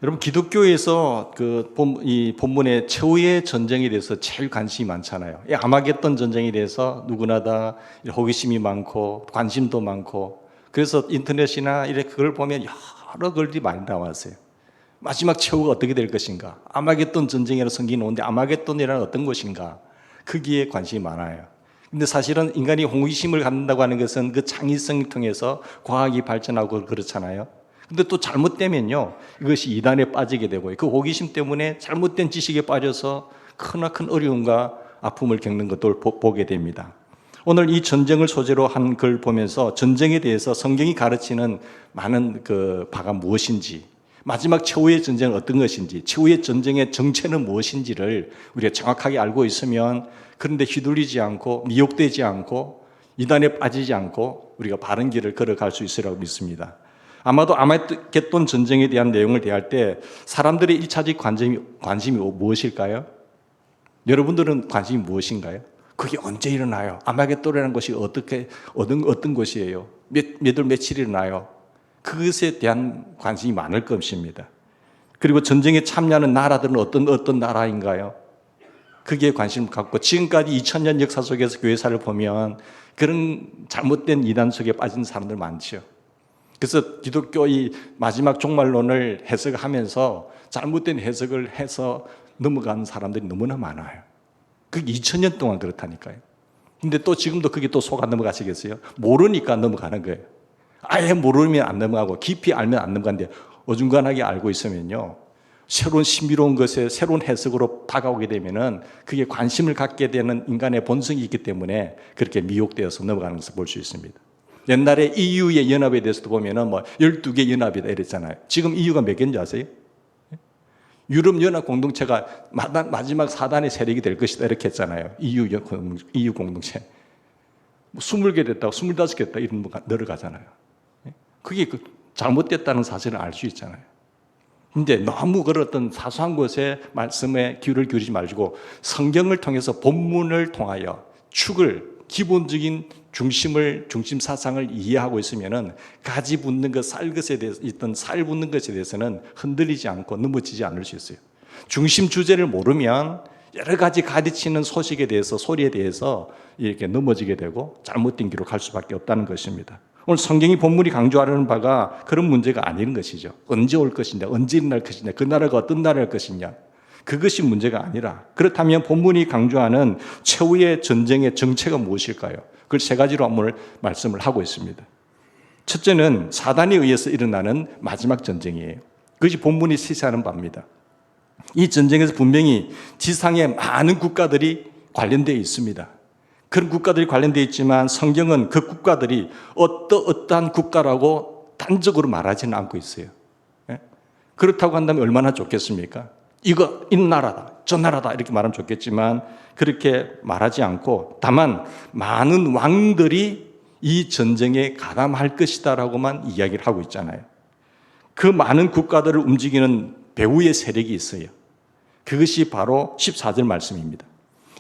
여러분 기독교에서 이 본문의 최후의 전쟁에 대해서 제일 관심이 많잖아요. 이 아마겟돈 전쟁에 대해서 누구나 다 호기심이 많고 관심도 많고, 그래서 인터넷이나 이렇게 그걸 보면 여러 글들이 많이 나왔어요. 마지막 최후가 어떻게 될 것인가? 아마겟돈 전쟁이라는 성경이 나오는데 아마겟돈이라는 어떤 것인가? 거기에 관심이 많아요. 근데 사실은 인간이 호기심을 갖는다고 하는 것은 그 창의성을 통해서 과학이 발전하고 그렇잖아요. 근데 또 잘못되면요, 이것이 이단에 빠지게 되고, 그 호기심 때문에 잘못된 지식에 빠져서 크나큰 어려움과 아픔을 겪는 것도 보게 됩니다. 오늘 이 전쟁을 소재로 한 글 보면서 전쟁에 대해서 성경이 가르치는 많은 바가 무엇인지, 마지막 최후의 전쟁은 어떤 것인지, 최후의 전쟁의 정체는 무엇인지를 우리가 정확하게 알고 있으면, 그런데 휘둘리지 않고 미혹되지 않고 이단에 빠지지 않고 우리가 바른 길을 걸어갈 수 있으리라고 믿습니다. 아마도 아마겟돈 전쟁에 대한 내용을 대할 때 사람들의 1차적 관심이 무엇일까요? 여러분들은 관심이 무엇인가요? 그게 언제 일어나요? 아마겟돈이라는 것이 어떤 것이에요? 몇 월 며칠 일어나요? 그것에 대한 관심이 많을 것입니다. 그리고 전쟁에 참여하는 나라들은 어떤 나라인가요? 그게 관심을 갖고, 지금까지 2000년 역사 속에서 교회사를 보면 그런 잘못된 이단 속에 빠진 사람들 많죠. 그래서 기독교의 마지막 종말론을 해석하면서 잘못된 해석을 해서 넘어가는 사람들이 너무나 많아요. 그게 2000년 동안 그렇다니까요. 근데 또 지금도 그게 또 속아 넘어가시겠어요? 모르니까 넘어가는 거예요. 아예 모르면 안 넘어가고 깊이 알면 안 넘어가는데, 어중간하게 알고 있으면요, 새로운 신비로운 것에 새로운 해석으로 다가오게 되면은 그게 관심을 갖게 되는 인간의 본성이 있기 때문에 그렇게 미혹되어서 넘어가는 것을 볼 수 있습니다. 옛날에 EU의 연합에 대해서도 보면은 12개 연합이다 이랬잖아요. 지금 EU가 몇 개인지 아세요? 유럽 연합 공동체가 마지막 4단의 세력이 될 것이다 이렇게 했잖아요. EU 공동체. 20개 됐다고 25개 됐다 이런 거 늘어가잖아요. 그게 잘못됐다는 사실을 알 수 있잖아요. 근데 너무 그런 어떤 사소한 것에 말씀에 귀를 기울이지 마시고 성경을 통해서 본문을 통하여 기본적인 중심 사상을 이해하고 있으면은 가지 붙는 것, 쌀 붙는 것에 대해서는 흔들리지 않고 넘어지지 않을 수 있어요. 중심 주제를 모르면 여러 가지 가르치는 소리에 대해서 이렇게 넘어지게 되고 잘못된 길로 갈 수밖에 없다는 것입니다. 오늘 성경이 본문이 강조하려는 바가 그런 문제가 아닌 것이죠. 언제 올 것이냐, 언제 일어날 것이냐, 그 나라가 어떤 나라일 것이냐, 그것이 문제가 아니라, 그렇다면 본문이 강조하는 최후의 전쟁의 정체가 무엇일까요? 그걸 세 가지로 오늘 말씀을 하고 있습니다. 첫째는 사단에 의해서 일어나는 마지막 전쟁이에요. 그것이 본문이 시사하는 바입니다. 이 전쟁에서 분명히 지상의 많은 국가들이 관련되어 있습니다. 그런 국가들이 관련되어 있지만 성경은 그 국가들이 어떠한 국가라고 단적으로 말하지는 않고 있어요. 그렇다고 한다면 얼마나 좋겠습니까? 이 나라다, 저 나라다 이렇게 말하면 좋겠지만 그렇게 말하지 않고, 다만 많은 왕들이 이 전쟁에 가담할 것이다라고만 이야기를 하고 있잖아요. 그 많은 국가들을 움직이는 배후의 세력이 있어요. 그것이 바로 14절 말씀입니다.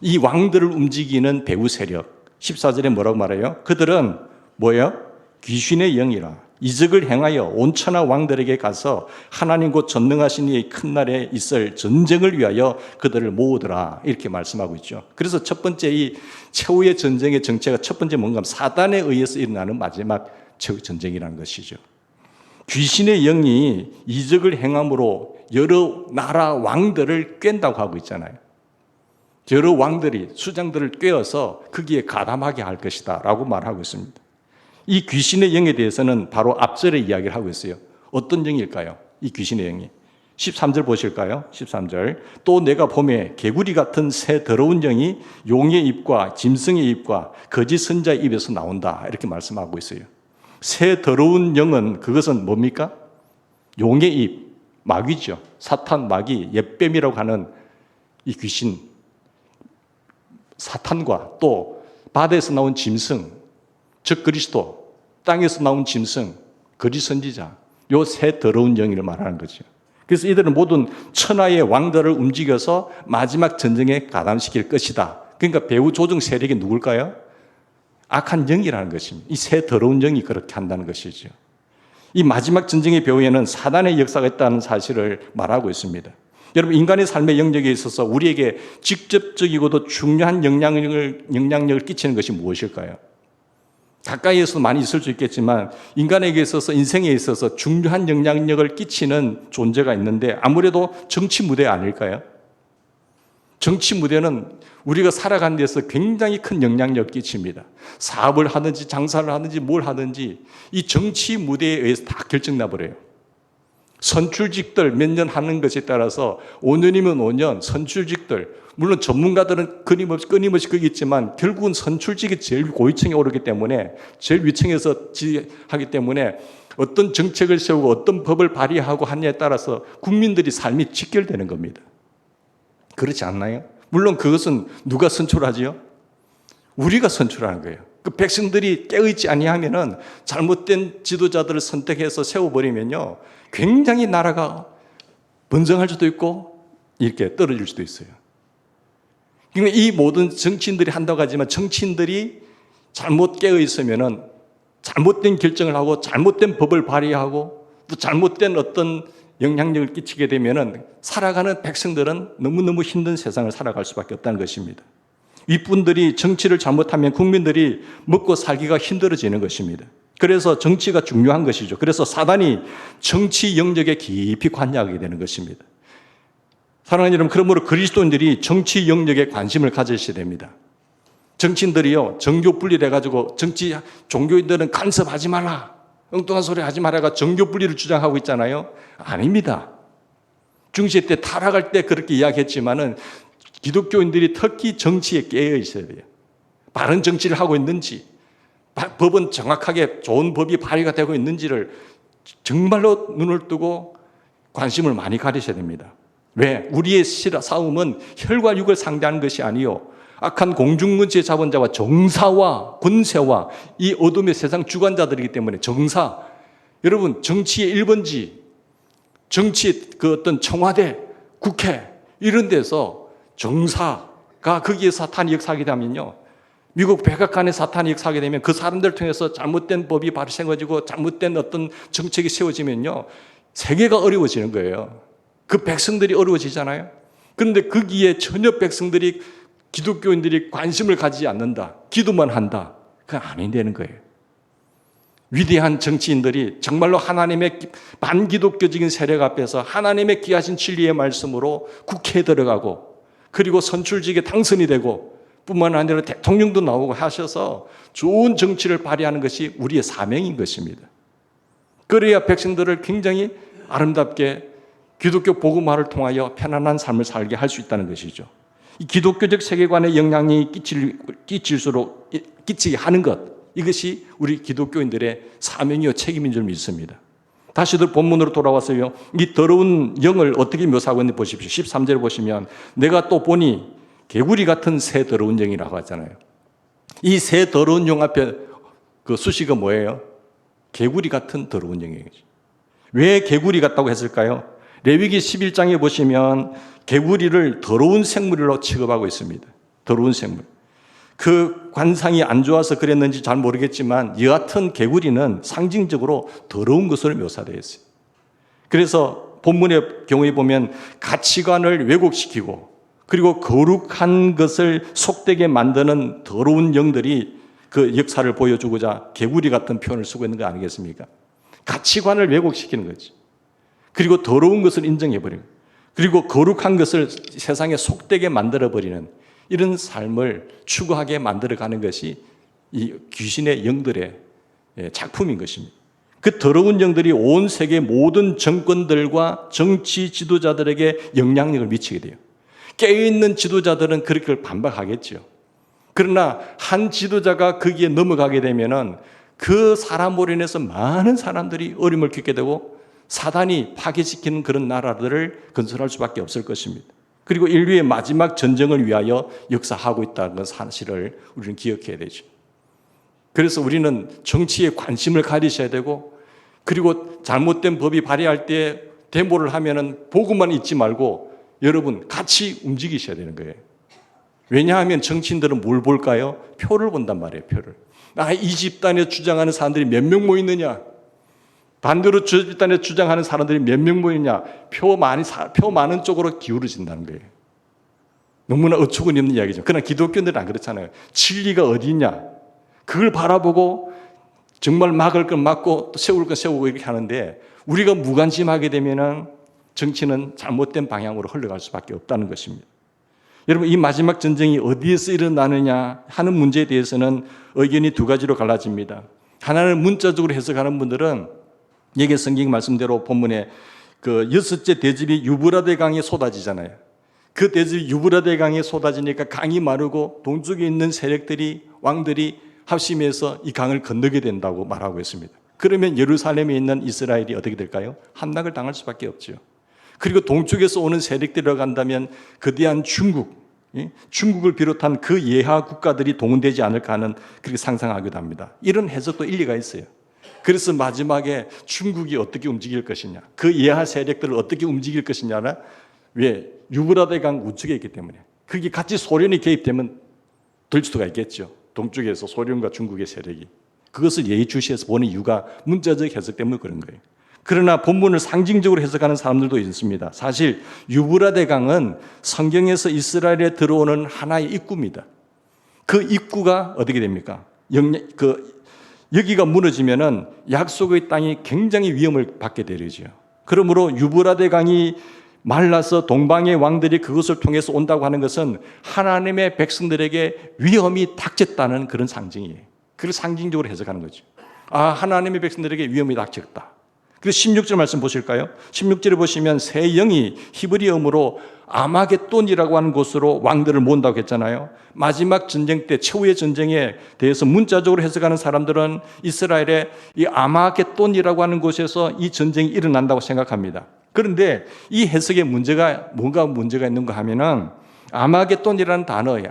이 왕들을 움직이는 배후 세력, 14절에 뭐라고 말해요? 그들은 뭐예요? 귀신의 영이라 이적을 행하여 온 천하 왕들에게 가서 하나님 곧 전능하신 이의 큰 날에 있을 전쟁을 위하여 그들을 모으더라 이렇게 말씀하고 있죠. 그래서 첫 번째 이 최후의 전쟁의 정체가 첫 번째 뭔가 하면 사단에 의해서 일어나는 마지막 최후 전쟁이라는 것이죠. 귀신의 영이 이적을 행함으로 여러 나라 왕들을 꿰는다고 하고 있잖아요. 여러 왕들이 수장들을 꿰어서 거기에 가담하게 할 것이다 라고 말하고 있습니다. 이 귀신의 영에 대해서는 바로 앞절에 이야기를 하고 있어요. 어떤 영일까요? 이 귀신의 영이 13절 보실까요? 13절 또 내가 봄에 개구리 같은 새 더러운 영이 용의 입과 짐승의 입과 거짓 선자의 입에서 나온다 이렇게 말씀하고 있어요. 새 더러운 영은 그것은 뭡니까? 용의 입, 마귀죠. 사탄, 마귀, 옅뱀이라고 하는 이 귀신, 사탄과 또 바다에서 나온 짐승, 즉 그리스도, 땅에서 나온 짐승, 거짓 선지자, 요 새 더러운 영이를 말하는 거죠. 그래서 이들은 모든 천하의 왕들을 움직여서 마지막 전쟁에 가담시킬 것이다. 그러니까 배후 조정 세력이 누굴까요? 악한 영이라는 것입니다. 이 새 더러운 영이 그렇게 한다는 것이죠. 이 마지막 전쟁의 배후에는 사단의 역사가 있다는 사실을 말하고 있습니다. 여러분, 인간의 삶의 영역에 있어서 우리에게 직접적이고도 중요한 영향력을 끼치는 것이 무엇일까요? 가까이에서 많이 있을 수 있겠지만 인간에게 있어서, 인생에 있어서 중요한 영향력을 끼치는 존재가 있는데 아무래도 정치 무대 아닐까요? 정치 무대는 우리가 살아가는 데서 굉장히 큰 영향력을 끼칩니다. 사업을 하든지 장사를 하든지 뭘 하든지 이 정치 무대에 의해서 다 결정나 버려요. 선출직들 몇 년 하는 것에 따라서 5년이면 5년 선출직들, 물론 전문가들은 끊임없이 거기 있지만 결국은 선출직이 제일 고위층에 오르기 때문에, 제일 위층에서 지하기 때문에 어떤 정책을 세우고 어떤 법을 발의하고 하느냐에 따라서 국민들이 삶이 직결되는 겁니다. 그렇지 않나요? 물론 그것은 누가 선출하지요? 우리가 선출하는 거예요. 그 백성들이 깨어있지 아니하면은 잘못된 지도자들을 선택해서 세워버리면요, 굉장히 나라가 번성할 수도 있고 이렇게 떨어질 수도 있어요. 그러니까 이 모든 정치인들이 한다고 하지만 정치인들이 잘못 깨어있으면은 잘못된 결정을 하고 잘못된 법을 발의하고 또 잘못된 어떤 영향력을 끼치게 되면은 살아가는 백성들은 너무너무 힘든 세상을 살아갈 수밖에 없다는 것입니다. 윗분들이 정치를 잘못하면 국민들이 먹고 살기가 힘들어지는 것입니다. 그래서 정치가 중요한 것이죠. 그래서 사단이 정치 영역에 깊이 관여하게 되는 것입니다. 사랑하는 여러분, 그러므로 그리스도인들이 정치 영역에 관심을 가지셔야 됩니다. 정치인들이요, 정교 분리를 해가지고 종교인들은 간섭하지 말라, 엉뚱한 소리 하지 말아가 정교 분리를 주장하고 있잖아요. 아닙니다. 중시에 때 타락할 때 그렇게 이야기했지만은 기독교인들이 특히 정치에 깨어 있어야 돼요. 바른 정치를 하고 있는지, 법은 정확하게 좋은 법이 발의가 되고 있는지를 정말로 눈을 뜨고 관심을 많이 가지셔야 됩니다. 왜? 우리의 싸움은 혈과 육을 상대하는 것이 아니요, 악한 공중문체의 자본자와 정사와 권세와 이 어둠의 세상 주관자들이기 때문에 정사, 여러분, 정치의 1번지, 정치의 그 어떤 청와대, 국회 이런 데서 정사가 거기에 사탄이 역사하게 되면요, 미국 백악관에 사탄이 역사하게 되면 그 사람들을 통해서 잘못된 법이 발생해지고 잘못된 어떤 정책이 세워지면요, 세계가 어려워지는 거예요. 그 백성들이 어려워지잖아요. 그런데 거기에 전혀 백성들이, 기독교인들이 관심을 가지지 않는다, 기도만 한다, 그건 아니되는 거예요. 위대한 정치인들이 정말로 하나님의 반기독교적인 세력 앞에서 하나님의 귀하신 진리의 말씀으로 국회에 들어가고 그리고 선출직에 당선이 되고 뿐만 아니라 대통령도 나오고 하셔서 좋은 정치를 발휘하는 것이 우리의 사명인 것입니다. 그래야 백성들을 굉장히 아름답게 기독교 복음화를 통하여 편안한 삶을 살게 할 수 있다는 것이죠. 이 기독교적 세계관에 영향이 끼치게 하는 것, 이것이 우리 기독교인들의 사명이요 책임인 줄 믿습니다. 다시도 본문으로 돌아와서요, 이 더러운 영을 어떻게 묘사하고 있는지 보십시오. 13절에 보시면 내가 또 보니 개구리 같은 새 더러운 영이라고 하잖아요. 이 새 더러운 영 앞에 그 수식어 뭐예요? 개구리 같은 더러운 영이죠. 왜 개구리 같다고 했을까요? 레위기 11장에 보시면 개구리를 더러운 생물로 취급하고 있습니다. 더러운 생물. 그 관상이 안 좋아서 그랬는지 잘 모르겠지만 여하튼 개구리는 상징적으로 더러운 것으로 묘사되어 있어요. 그래서 본문의 경우에 보면 가치관을 왜곡시키고 그리고 거룩한 것을 속되게 만드는 더러운 영들이 그 역사를 보여주고자 개구리 같은 표현을 쓰고 있는 거 아니겠습니까? 가치관을 왜곡시키는 거지. 그리고 더러운 것을 인정해버리고 그리고 거룩한 것을 세상에 속되게 만들어버리는 이런 삶을 추구하게 만들어가는 것이 이 귀신의 영들의 작품인 것입니다. 그 더러운 영들이 온 세계 모든 정권들과 정치 지도자들에게 영향력을 미치게 돼요. 깨어있는 지도자들은 그렇게 반박하겠죠. 그러나 한 지도자가 거기에 넘어가게 되면은 그 사람으로 인해서 많은 사람들이 어려움을 겪게 되고 사단이 파괴시키는 그런 나라들을 건설할 수밖에 없을 것입니다. 그리고 인류의 마지막 전쟁을 위하여 역사하고 있다는 사실을 우리는 기억해야 되죠. 그래서 우리는 정치에 관심을 가지셔야 되고 그리고 잘못된 법이 발의할 때 데모를 하면은 보고만 있지 말고 여러분 같이 움직이셔야 되는 거예요. 왜냐하면 정치인들은 뭘 볼까요? 표를 본단 말이에요. 표를. 이 집단에 주장하는 사람들이 몇 명 모이느냐, 반대로 집단에 주장하는 사람들이 몇 명 모이냐? 표 많은 쪽으로 기울어진다는 거예요. 너무나 어처구니 없는 이야기죠. 그러나 기독교인들은 안 그렇잖아요. 진리가 어디 있냐? 그걸 바라보고 정말 막을 건 막고 또 세울 건 세우고 이렇게 하는데 우리가 무관심하게 되면은 정치는 잘못된 방향으로 흘러갈 수밖에 없다는 것입니다. 여러분, 이 마지막 전쟁이 어디에서 일어나느냐 하는 문제에 대해서는 의견이 두 가지로 갈라집니다. 하나는 문자적으로 해석하는 분들은 여기 성경 말씀대로 본문에 그 여섯째 대집이 유브라데 강에 쏟아지잖아요. 그 대집이 유브라데 강에 쏟아지니까 강이 마르고 동쪽에 있는 세력들이 왕들이 합심해서 이 강을 건너게 된다고 말하고 있습니다. 그러면 예루살렘에 있는 이스라엘이 어떻게 될까요? 함락을 당할 수밖에 없죠. 그리고 동쪽에서 오는 세력들이 들어간다면 거대한 중국을 비롯한 그 예하 국가들이 동원되지 않을까 하는 그렇게 상상하기도 합니다. 이런 해석도 일리가 있어요. 그래서 마지막에 중국이 어떻게 움직일 것이냐, 그 예하 세력들을 어떻게 움직일 것이냐는 왜? 유브라데 강 우측에 있기 때문에. 그게 같이 소련이 개입되면 될 수가 있겠죠. 동쪽에서 소련과 중국의 세력이. 그것을 예의주시해서 보는 이유가 문자적 해석 때문에 그런 거예요. 그러나 본문을 상징적으로 해석하는 사람들도 있습니다. 사실 유브라데 강은 성경에서 이스라엘에 들어오는 하나의 입구입니다. 그 입구가 어떻게 됩니까? 여기가 무너지면은 약속의 땅이 굉장히 위험을 받게 되죠. 그러므로 유브라데 강이 말라서 동방의 왕들이 그것을 통해서 온다고 하는 것은 하나님의 백성들에게 위험이 닥쳤다는 그런 상징이에요. 그걸 상징적으로 해석하는 거죠. 아, 하나님의 백성들에게 위험이 닥쳤다. 그래서 16절 말씀 보실까요? 16절에 보시면 새 영이 히브리어로 아마겟돈이라고 하는 곳으로 왕들을 모은다고 했잖아요. 마지막 전쟁 때 최후의 전쟁에 대해서 문자적으로 해석하는 사람들은 이스라엘의 이 아마겟돈이라고 하는 곳에서 이 전쟁이 일어난다고 생각합니다. 그런데 이 해석에 뭔가 문제가 있는가 하면은 아마겟돈이라는 단어에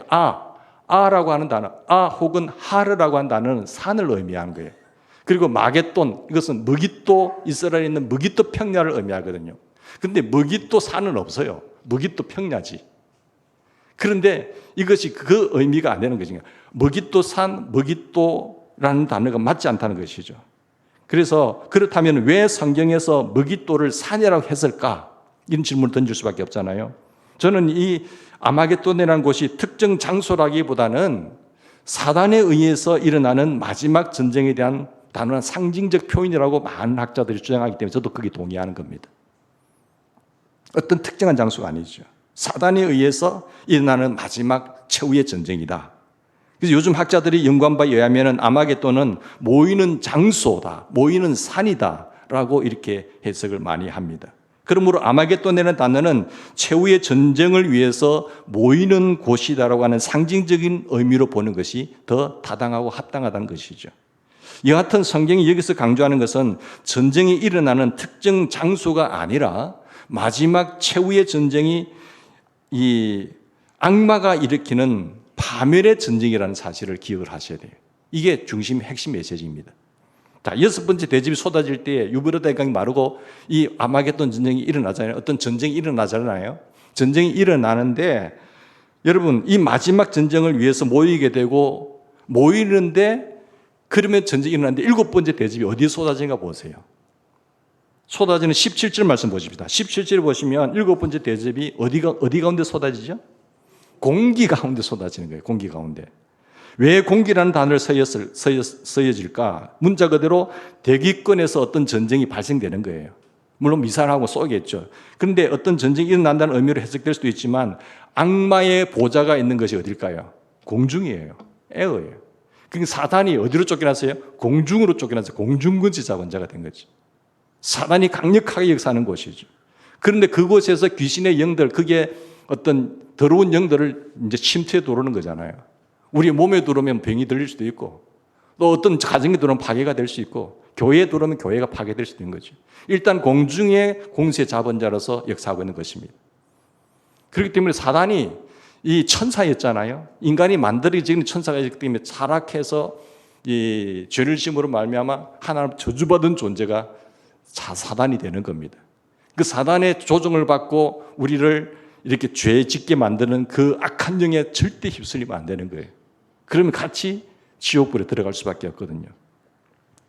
아라고 하는 단어, 혹은 하르라고 하는 단어는 산을 의미하는 거예요. 그리고 마겟돈, 이것은 머깃도, 이스라엘에 있는 머깃도 평야를 의미하거든요. 그런데 머깃도 산은 없어요. 머깃도 평야지. 그런데 이것이 그 의미가 안 되는 것인가? 머깃도 산, 머깃도라는 단어가 맞지 않다는 것이죠. 그래서 그렇다면 왜 성경에서 머깃도를 산이라고 했을까? 이런 질문을 던질 수밖에 없잖아요. 저는 이 아마겟돈이라는 곳이 특정 장소라기보다는 사단에 의해서 일어나는 마지막 전쟁에 대한 단순한 상징적 표현이라고 많은 학자들이 주장하기 때문에 저도 거기에 동의하는 겁니다. 어떤 특정한 장소가 아니죠. 사단에 의해서 일어나는 마지막 최후의 전쟁이다. 그래서 요즘 학자들이 연구한 바에 의하면 아마겟돈은 모이는 장소다, 모이는 산이다라고 이렇게 해석을 많이 합니다. 그러므로 아마겟돈이라는 단어는 최후의 전쟁을 위해서 모이는 곳이다라고 하는 상징적인 의미로 보는 것이 더 타당하고 합당하다는 것이죠. 여하튼 성경이 여기서 강조하는 것은 전쟁이 일어나는 특정 장소가 아니라 마지막 최후의 전쟁이 이 악마가 일으키는 파멸의 전쟁이라는 사실을 기억을 하셔야 돼요. 이게 중심 핵심 메시지입니다. 자, 여섯 번째 대집이 쏟아질 때 유브라데 강이 마르고 이 아마겟돈 전쟁이 일어나잖아요. 어떤 전쟁이 일어나잖아요. 전쟁이 일어나는데 여러분, 이 마지막 전쟁을 위해서 모이게 되고 모이는데 그러면 전쟁이 일어나는데 일곱 번째 대집이 어디에 쏟아지는가 보세요. 쏟아지는 17절 말씀 보십시다. 17절 보시면 일곱 번째 대접이 어디 가운데 쏟아지죠? 공기 가운데 쏟아지는 거예요. 공기 가운데. 왜 공기라는 단어를 써여질까? 문자 그대로 대기권에서 어떤 전쟁이 발생되는 거예요. 물론 미사일하고 쏘겠죠. 그런데 어떤 전쟁이 일어난다는 의미로 해석될 수도 있지만 악마의 보좌가 있는 것이 어딜까요? 공중이에요. 에어예요. 그러니까 사단이 어디로 쫓겨났어요? 공중으로 쫓겨나서 공중근지 자원자가 된 거죠. 사단이 강력하게 역사하는 곳이죠. 그런데 그곳에서 귀신의 영들, 그게 어떤 더러운 영들을 이제 침투해 들어오는 거잖아요. 우리 몸에 들어오면 병이 들릴 수도 있고, 또 어떤 가정에 들어오면 파괴가 될 수 있고, 교회에 들어오면 교회가 파괴될 수도 있는 거죠. 일단 공중의 공세 자본자로서 역사하고 있는 것입니다. 그렇기 때문에 사단이 이 천사였잖아요. 인간이 만들어지는 천사가 있기 때문에 타락해서 이 죄를 심으로 말미암아 하나님 저주받은 존재가 사단이 되는 겁니다. 그 사단의 조종을 받고 우리를 이렇게 죄 짓게 만드는 그 악한 영에 절대 휩쓸리면 안 되는 거예요. 그러면 같이 지옥불에 들어갈 수밖에 없거든요.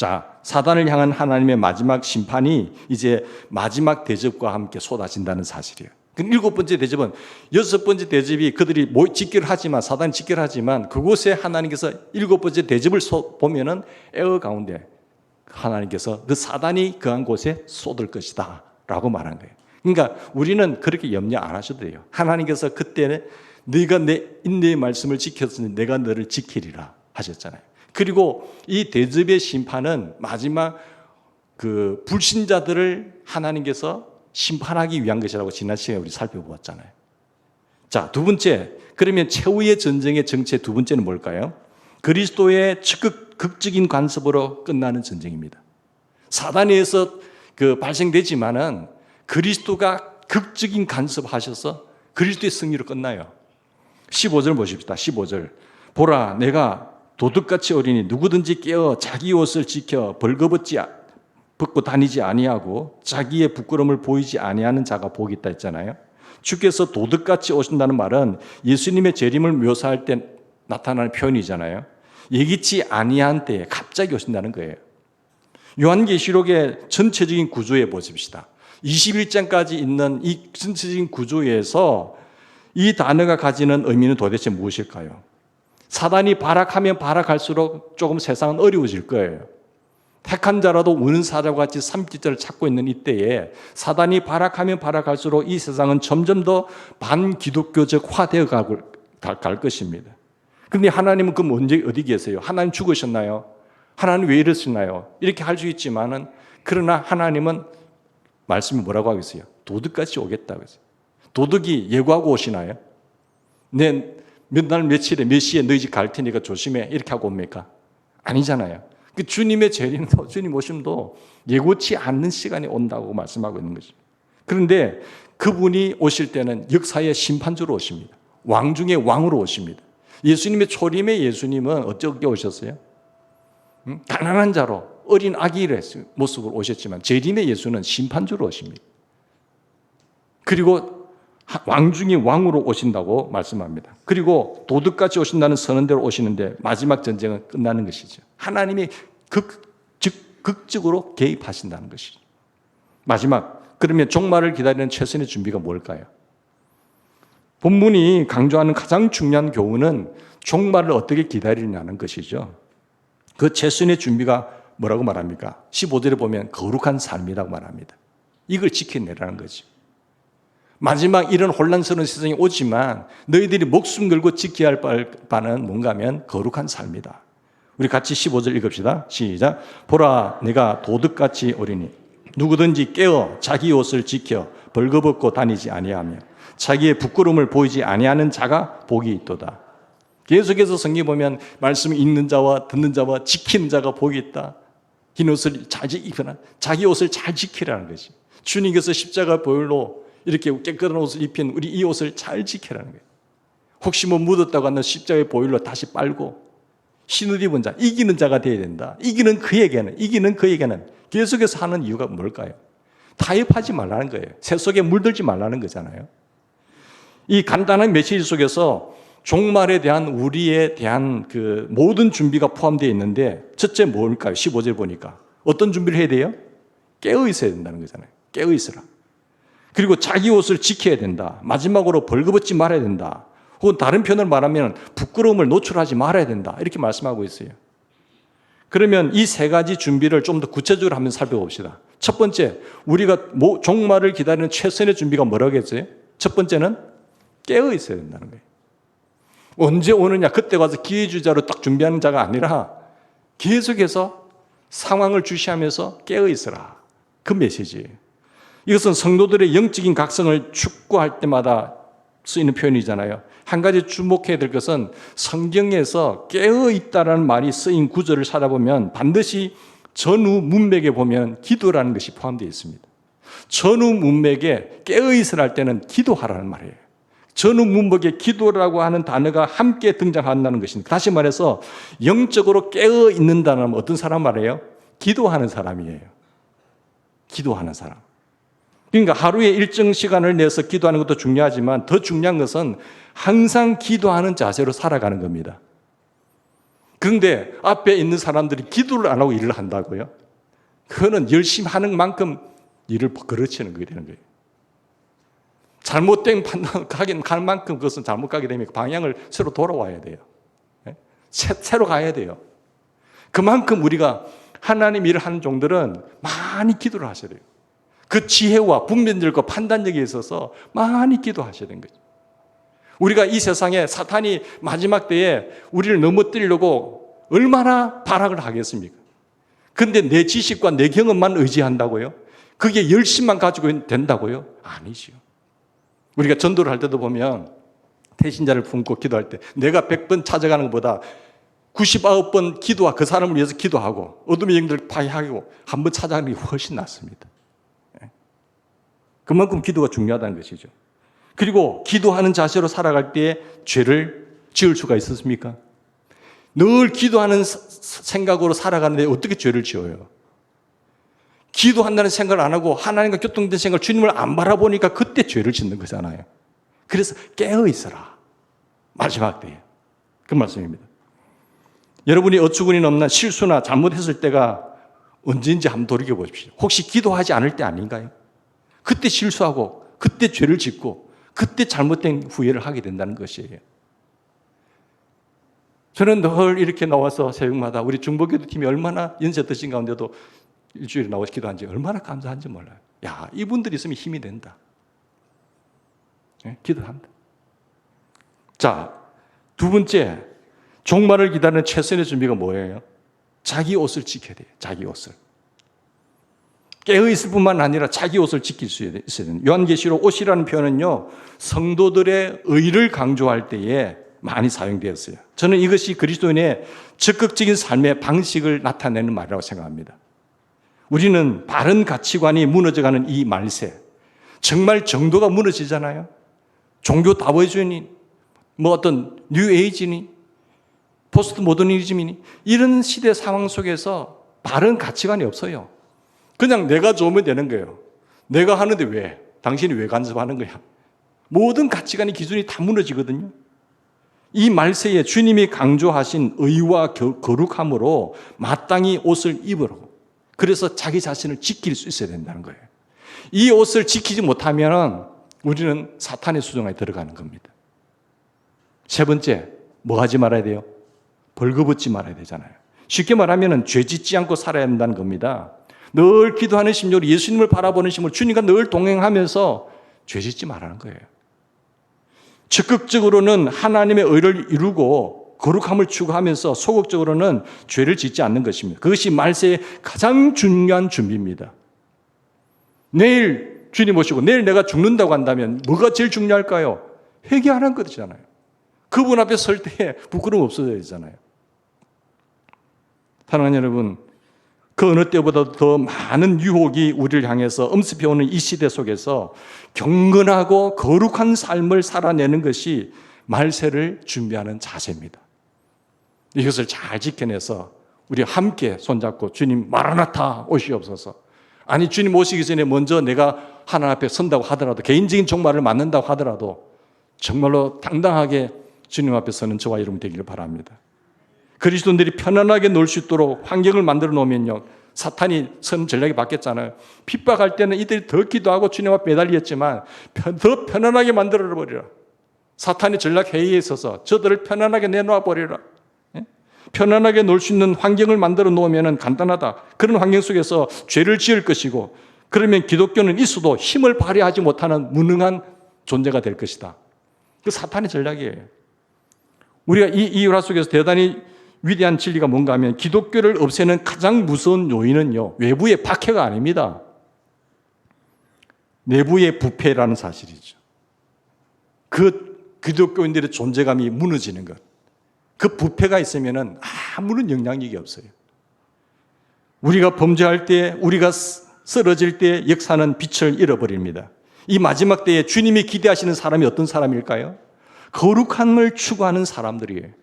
자, 사단을 향한 하나님의 마지막 심판이 이제 마지막 대접과 함께 쏟아진다는 사실이에요. 그 7번째 대접은 6번째 대접이 그들이 직결하지만 사단이 직결하지만 그곳에 하나님께서 7번째 대접을 보면은 에어 가운데 하나님께서 그 사단이 그한 곳에 쏟을 것이다 라고 말한 거예요. 그러니까 우리는 그렇게 염려 안 하셔도 돼요. 하나님께서 그때는 네가 내 인내의 말씀을 지켰으니 내가 너를 지키리라 하셨잖아요. 그리고 이 대접의 심판은 마지막 그 불신자들을 하나님께서 심판하기 위한 것이라고 지난 시간에 우리 살펴보았잖아요. 자, 두 번째, 그러면 최후의 전쟁의 정체 두 번째는 뭘까요? 그리스도의 극적인 간섭으로 끝나는 전쟁입니다. 사단에 의해서 발생되지만은 그리스도가 극적인 간섭하셔서 그리스도의 승리로 끝나요. 15절 보십시다. 15절. 보라, 내가 도둑같이 어리니 누구든지 깨어 자기 옷을 지켜 벗고 다니지 아니하고 자기의 부끄러움을 보이지 아니하는 자가 복이 있다 했잖아요. 주께서 도둑같이 오신다는 말은 예수님의 재림을 묘사할 때 나타나는 표현이잖아요. 예기치 아니한 때에 갑자기 오신다는 거예요. 요한계시록의 전체적인 구조에 보십시다. 21장까지 있는 이 전체적인 구조에서 이 단어가 가지는 의미는 도대체 무엇일까요? 사단이 발악하면 발악할수록 조금 세상은 어려워질 거예요. 택한 자라도 우는 사자와 같이 삼키자를 찾고 있는 이때에 사단이 발악하면 발악할수록 이 세상은 점점 더 반기독교적화되어 갈 것입니다. 그런데 하나님은 그럼 언제 어디 계세요? 하나님 죽으셨나요? 하나님 왜 이러시나요? 이렇게 할 수 있지만은 그러나 하나님은 말씀이 뭐라고 하고 있어요? 도둑같이 오겠다고 했어요. 도둑이 예고하고 오시나요? 내 몇 날 며칠에 몇 시에 너희 집 갈 테니까 조심해 이렇게 하고 옵니까? 아니잖아요. 그 주님의 재림도 주님 오심도 예고치 않는 시간이 온다고 말씀하고 있는 거죠. 그런데 그분이 오실 때는 역사의 심판주로 오십니다. 왕 중에 왕으로 오십니다. 예수님의 초림의 예수님은 어떻게 오셨어요? 가난한 자로 어린 아기의 모습으로 오셨지만 재림의 예수는 심판주로 오십니다. 그리고 왕 중에 왕으로 오신다고 말씀합니다. 그리고 도둑같이 오신다는 선언대로 오시는데 마지막 전쟁은 끝나는 것이죠. 하나님이 극적으로 개입하신다는 것이죠. 마지막, 그러면 종말을 기다리는 최선의 준비가 뭘까요? 본문이 강조하는 가장 중요한 교훈은 종말을 어떻게 기다리냐는 것이죠. 그 최선의 준비가 뭐라고 말합니까? 15절에 보면 거룩한 삶이라고 말합니다. 이걸 지켜내라는 거죠. 마지막 이런 혼란스러운 세상이 오지만 너희들이 목숨 걸고 지켜야 할 바는 뭔가 하면 거룩한 삶이다. 우리 같이 15절 읽읍시다. 시작. 보라, 내가 도둑같이 오리니 누구든지 깨어 자기 옷을 지켜 벌거벗고 다니지 아니하며 자기의 부끄러움을 보이지 아니하는 자가 복이 있도다. 계속해서 성경에 보면 말씀을 읽는 자와 듣는 자와 지키는 자가 복이 있다. 흰 옷을 잘 입거나 자기 옷을 잘 지키라는 것이. 주님께서 십자가 보혈로 이렇게 깨끗한 옷을 입힌 우리 이 옷을 잘 지키라는 거예요. 혹시 묻었다고 하는 십자가의 보혈로 다시 빨고 신옷 입은 자, 이기는 자가 되어야 된다. 이기는 그에게는 계속해서 하는 이유가 뭘까요? 타협하지 말라는 거예요. 새 속에 물들지 말라는 거잖아요. 이 간단한 메시지 속에서 종말에 대한 우리에 대한 그 모든 준비가 포함되어 있는데 첫째 뭘까요? 15절 보니까 어떤 준비를 해야 돼요? 깨어 있어야 된다는 거잖아요. 깨어 있으라. 그리고 자기 옷을 지켜야 된다. 마지막으로 벌거벗지 말아야 된다. 혹은 다른 표현을 말하면 부끄러움을 노출하지 말아야 된다. 이렇게 말씀하고 있어요. 그러면 이 세 가지 준비를 좀 더 구체적으로 한번 살펴봅시다. 첫 번째, 우리가 종말을 기다리는 최선의 준비가 뭐라고 했어요? 첫 번째는 깨어 있어야 된다는 거예요. 언제 오느냐, 그때 가서 기회주자로 딱 준비하는 자가 아니라 계속해서 상황을 주시하면서 깨어 있으라. 그 메시지예요. 이것은 성도들의 영적인 각성을 축구할 때마다 쓰이는 표현이잖아요. 한 가지 주목해야 될 것은 성경에서 깨어 있다라는 말이 쓰인 구절을 찾아보면 반드시 전후 문맥에 보면 기도라는 것이 포함되어 있습니다. 전후 문맥에 깨어 있으라 할 때는 기도하라는 말이에요. 전후 문맥에 기도라고 하는 단어가 함께 등장한다는 것입니다. 다시 말해서 영적으로 깨어 있는다는 건 어떤 사람 말이에요? 기도하는 사람이에요. 기도하는 사람. 그러니까 하루에 일정 시간을 내서 기도하는 것도 중요하지만 더 중요한 것은 항상 기도하는 자세로 살아가는 겁니다. 그런데 앞에 있는 사람들이 기도를 안 하고 일을 한다고요? 그거는 열심히 하는 만큼 일을 그르치는 거게 되는 거예요. 잘못된 판단 가는 만큼 그것은 잘못 가게 되면 방향을 새로 돌아와야 돼요. 새로 가야 돼요. 그만큼 우리가 하나님 일을 하는 종들은 많이 기도를 하셔야 돼요. 그 지혜와 분별력과 판단력에 있어서 많이 기도하셔야 되는 거죠. 우리가 이 세상에 사탄이 마지막 때에 우리를 넘어뜨리려고 얼마나 발악을 하겠습니까? 그런데 내 지식과 내 경험만 의지한다고요? 그게 열심만 가지고 된다고요? 아니지요. 우리가 전도를 할 때도 보면 태신자를 품고 기도할 때 내가 100번 찾아가는 것보다 99번 기도와 그 사람을 위해서 기도하고 어둠의 영들을 파괴하고 한 번 찾아가는 게 훨씬 낫습니다. 그만큼 기도가 중요하다는 것이죠. 그리고 기도하는 자세로 살아갈 때에 죄를 지을 수가 있었습니까? 늘 기도하는 생각으로 살아가는데 어떻게 죄를 지어요? 기도한다는 생각을 안 하고 하나님과 교통된 생각, 주님을 안 바라보니까 그때 죄를 짓는 거잖아요. 그래서 깨어 있어라. 마지막 때에. 그 말씀입니다. 여러분이 어처구니 없는 실수나 잘못했을 때가 언제인지 한번 돌이켜 보십시오. 혹시 기도하지 않을 때 아닌가요? 그때 실수하고 그때 죄를 짓고 그때 잘못된 후회를 하게 된다는 것이에요. 저는 늘 이렇게 나와서 새벽마다 우리 중보기도 팀이 얼마나 연세 드신 가운데도 일주일에 나와서 기도한지 얼마나 감사한지 몰라요. 야, 이분들이 있으면 힘이 된다. 네? 기도한다. 자, 두 번째, 종말을 기다리는 최선의 준비가 뭐예요? 자기 옷을 지켜야 돼요. 자기 옷을. 깨어있을 뿐만 아니라 자기 옷을 지킬 수 있어야 돼요. 요한계시록 옷이라는 표현은요, 성도들의 의를 강조할 때에 많이 사용되었어요. 저는 이것이 그리스도인의 적극적인 삶의 방식을 나타내는 말이라고 생각합니다. 우리는 바른 가치관이 무너져가는 이 말세, 정말 정도가 무너지잖아요. 종교 다원주의니, 어떤 뉴에이지니, 포스트 모더니즘이니, 이런 시대 상황 속에서 바른 가치관이 없어요. 그냥 내가 좋으면 되는 거예요. 내가 하는데 왜? 당신이 왜 간섭하는 거야? 모든 가치관의 기준이 다 무너지거든요. 이 말세에 주님이 강조하신 의와 거룩함으로 마땅히 옷을 입으라고. 그래서 자기 자신을 지킬 수 있어야 된다는 거예요. 이 옷을 지키지 못하면 우리는 사탄의 수종에 들어가는 겁니다. 세 번째, 뭐 하지 말아야 돼요? 벌거벗지 말아야 되잖아요. 쉽게 말하면 죄 짓지 않고 살아야 한다는 겁니다. 늘 기도하는 심령으로 예수님을 바라보는 심으로 주님과 늘 동행하면서 죄 짓지 말라는 거예요. 적극적으로는 하나님의 의를 이루고 거룩함을 추구하면서 소극적으로는 죄를 짓지 않는 것입니다. 그것이 말세의 가장 중요한 준비입니다. 내일 주님 오시고 내일 내가 죽는다고 한다면 뭐가 제일 중요할까요? 회개하는 것이잖아요. 그분 앞에 설 때 부끄러움 없어져야 되잖아요. 사랑하는 여러분, 그 어느 때보다도 더 많은 유혹이 우리를 향해서 엄습해오는 이 시대 속에서 경건하고 거룩한 삶을 살아내는 것이 말세를 준비하는 자세입니다. 이것을 잘 지켜내서 우리 함께 손잡고 주님 마라나타 오시옵소서. 아니 주님 오시기 전에 먼저 내가 하나님 앞에 선다고 하더라도 개인적인 종말을 맞는다고 하더라도 정말로 당당하게 주님 앞에 서는 저와 여러분 되기를 바랍니다. 그리스도인들이 편안하게 놀 수 있도록 환경을 만들어 놓으면요, 사탄이 선 전략이 바뀌었잖아요. 핍박할 때는 이들이 더 기도하고 주님 앞에 매달렸지만 더 편안하게 만들어 버리라. 사탄의 전략 회의에 있어서 저들을 편안하게 내놓아 버리라. 편안하게 놀 수 있는 환경을 만들어 놓으면 간단하다. 그런 환경 속에서 죄를 지을 것이고, 그러면 기독교는 있어도 힘을 발휘하지 못하는 무능한 존재가 될 것이다. 그 사탄의 전략이에요. 우리가 이 일화 속에서 대단히 위대한 진리가 뭔가 하면 기독교를 없애는 가장 무서운 요인은요, 외부의 박해가 아닙니다. 내부의 부패라는 사실이죠. 그 기독교인들의 존재감이 무너지는 것. 그 부패가 있으면 아무런 영향력이 없어요. 우리가 범죄할 때, 우리가 쓰러질 때 역사는 빛을 잃어버립니다. 이 마지막 때에 주님이 기대하시는 사람이 어떤 사람일까요? 거룩함을 추구하는 사람들이에요.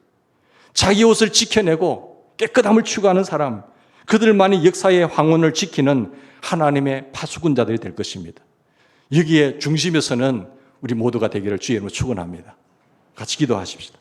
자기 옷을 지켜내고 깨끗함을 추구하는 사람, 그들만이 역사의 황혼을 지키는 하나님의 파수꾼자들이 될 것입니다. 여기에 중심에서는 우리 모두가 되기를 주의 이름으로 축원합니다. 같이 기도하십시다.